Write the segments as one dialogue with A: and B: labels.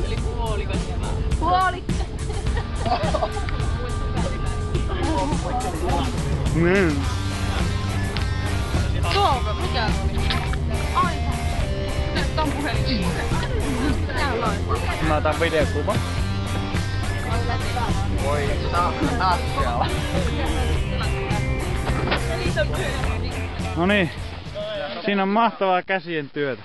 A: Eli puoliko siellä?
B: Puolikko.
A: Tuo, mikä oli?
B: Aivan.
A: Nyt on puhelin. Täällä on.
C: Mä otan videokuva.
D: Voi saakka.
C: No niin. Siinä on mahtavaa käsien työtä.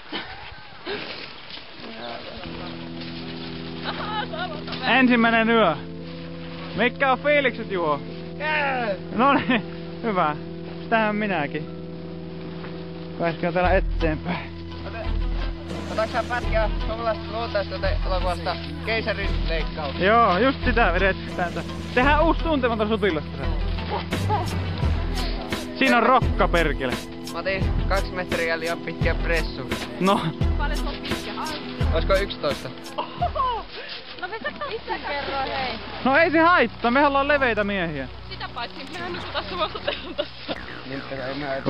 C: Ensimmäinen yö. Mitkä on fiilikset, Juho? No niin, hyvä. Sitähän minäkin. Pääskää täällä eteenpäin.
D: Otatko sä pätkää suomalaisesta luontaisesta elokuvasta Keisarin leikkaus?
C: Joo, just sitä vedetään. Tehdään uusi tuntematon sotilas. Siinä on rokka, perkele.
D: Mä otin 2 metriä liian pitkiä pressu.
C: No.
B: Paljon se on pitkä?
D: Olisiko 11?
B: No vetäkö itse kerran, hei.
C: No ei se haittaa, mehän ollaan leveitä miehiä.
B: Sitä paitsi, mehän nukutaan samassa teltassa.
D: Miltä ei näe.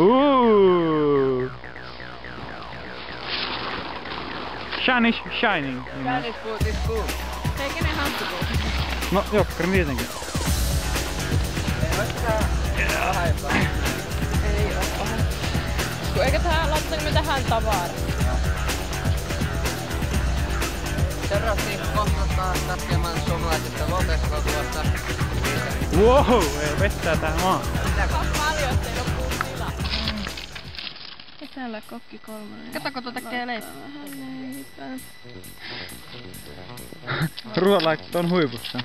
C: Shining.
D: Spanish food is cool.
B: Hei, kenen hanskukuu?
C: No, jokkari tietenkin.
D: Ei oo sitä pahempaa.
B: Ei oo paha. Kun eikä tähän, laitetaanko me tähän tavaraa?
D: Seuraavaksi kohtataan tarkemman suomalaisesta luontaiselokuvasta Keisarin.
C: Wow, ei vettää tähän maan.
B: Paljon, ettei loppuu tilaa. Kesällä kokki 3.
A: Katsoko tuota tekee leipää?
C: Ruoanlaitto on huipussa.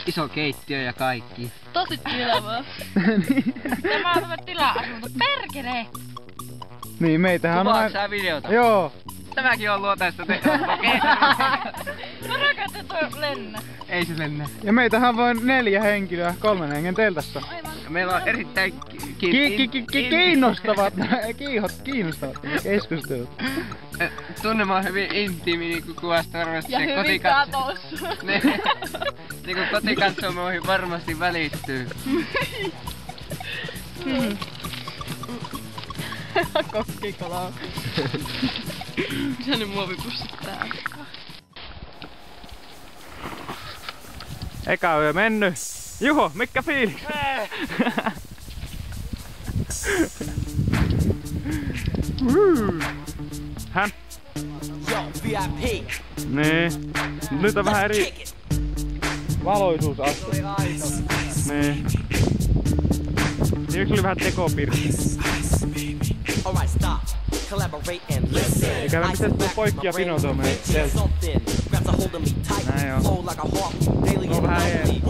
D: Iso keittiö ja kaikki.
B: Tosi tilavaa. Tämä on tämä tila-asunto. Perkele!
C: Niin, meitähän on
D: Kuvaatko sä videota?
C: Joo.
D: Tämäkin on luontaista elokuvaa Keisarin.
B: Mä rakastan toi lennä.
D: Ei se lennä.
C: Ja meitähän on vain 4 henkilöä 3 hengen teltassa.
D: Meillä on erittäin
C: Kiinnostavat keskustelut.
D: Tunnelma on hyvin intiimi, niinku kuvasta varmasti
B: Ja
D: se
B: hyvin katos.
D: Niinku kotikatsomoihin varmasti välittyy.
B: Kokkikolaa. Mitä ne muovipussit täällä?
C: Eka yö mennyt. Juho, mikä fiilis? Hän? Niin. Nyt on vähän eri valoisuusaste. Niin. Yksi oli vähän tekopirtti. Eikä me pitäis tuo poikki ja pino tuo meidän teltta. Näin on. No vähän jees.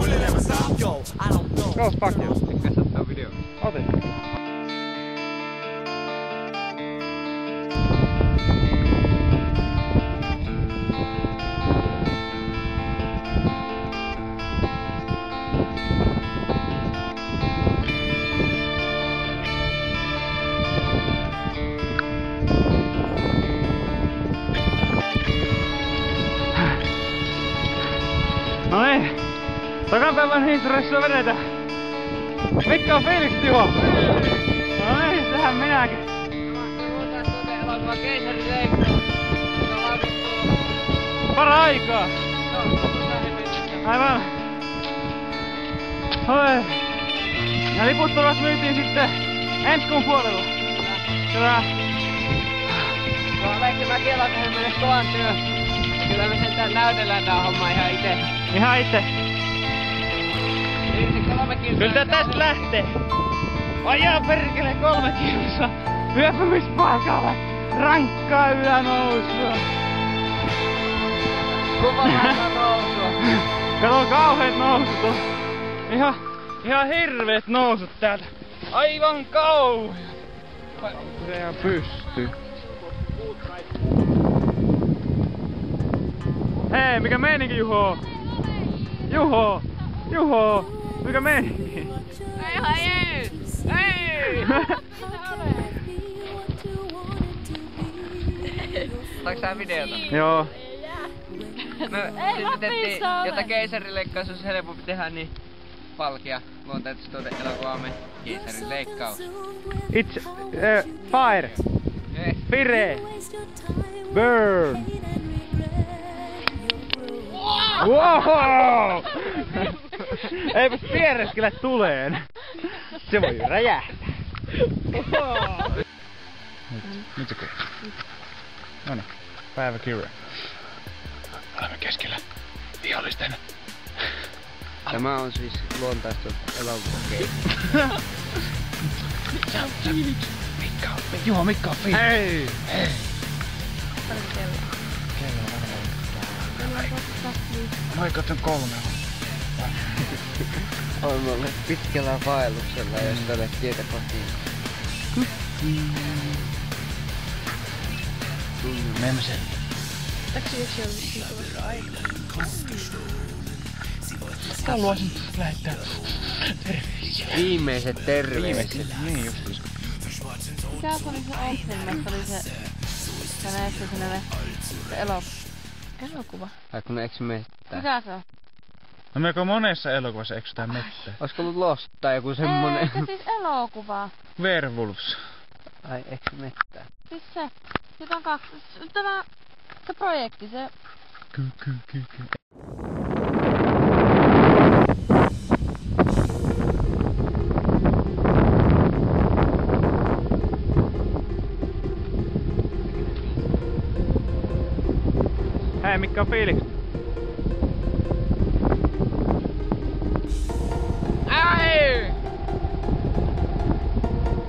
C: Go fuck you.
D: Tykkäsit ottaa video?
C: Otin. No niin, takapäivän historiassa vedetään. Mikä on fiilikset, Juho? No niin, sehän minäkin.
D: Luotais tuote elokuva Keisarin leikkaus.
C: Para-aikaa. Aivan. Oi. Ja liput taas myytiin sitten ensi kuun puolella. Hyvä.
D: No Veikki Mäkelä tehdään meille kovan työ. Kyllä me sentään näytellään tää homma ihan ite.
C: Ihan itse.
D: Yksi 3 kilsaa.
C: Kyllä tää tästä lähtee. Ajaa perkele 3 kilsaa. Yöpymispaikalle. Rankkaa yönousua.
D: Kuvataan nousua.
C: Kato kauheet nousut on. Ihan hirveet nousut täältä. Aivan kauheat. Se ihan pystyy. Hei, mikä meininki, Juho? Juho, mikä meininki?
A: Ei!
D: Otatko sä videota?
C: Joo.
D: Me synnytettiin, jota Keisarin leikkaus olisi helpompi tehdä, niin palkia luontaisesti tuote elokuvaamme Keisarin leikkaus.
C: It's fire.
D: Yes.
E: Pire! Burn! Wow! Eipäs piereskele tuleen. Se voi räjähtää. Nyt se kehää. Noniin, päivä kirja. Olemme keskellä vihollisten.
D: Tämä on siis luontaista elokuvakeittoa.
E: Mikka on fiilis. Hei! Hei! Kello on aika. Katson 3.
D: Olemme olleet pitkällä vaelluksella, jos tälle tietä kotiin.
E: Me emme sen. Haluaisin lähettää terveisiä.
D: Viimeiset terveiset.
E: Niin justiin.
B: Mikä se oli se Olsenmästä, oli se näissä se elokuva.
D: Ai kun eikö mettää?
B: Mikä se on?
E: No melko monessa elokuvassa eksytään mettään.
D: Olisiko ollut Lost tai joku semmonen?
B: Eikö siis elokuva?
E: Werewolves.
D: Ai eikö mettää?
B: Siis se. Siitä on 2. Tämä se projekti, se...
E: Ky. Hei, mikä on fiilis?
D: Ai!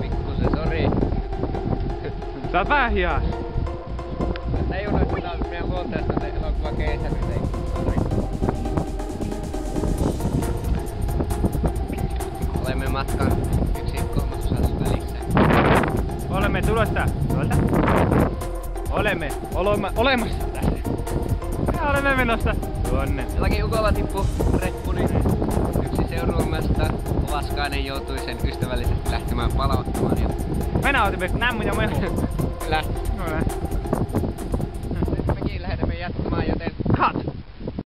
D: Pikkusen sori.
E: Sä oot vähän hias.
D: Mä tajunnut, että tää on meidän luontaista elokuvakeisari. Olemme matkan 1/3 välissä.
E: Olemme tulossa tuolta. Olemme olemassa tässä. Ja olemme menossa tuonne.
D: Jollakin ukolla tippu reppu, niin yksi seuraamasta Ovaskainen joutui sen ystävällisesti lähtemään palauttamaan. Ja
E: Me nautimme nämmu ja mehu.
D: kyllä.
E: No näin.
D: Mekin lähdemme jatkamaan, joten
E: Cut!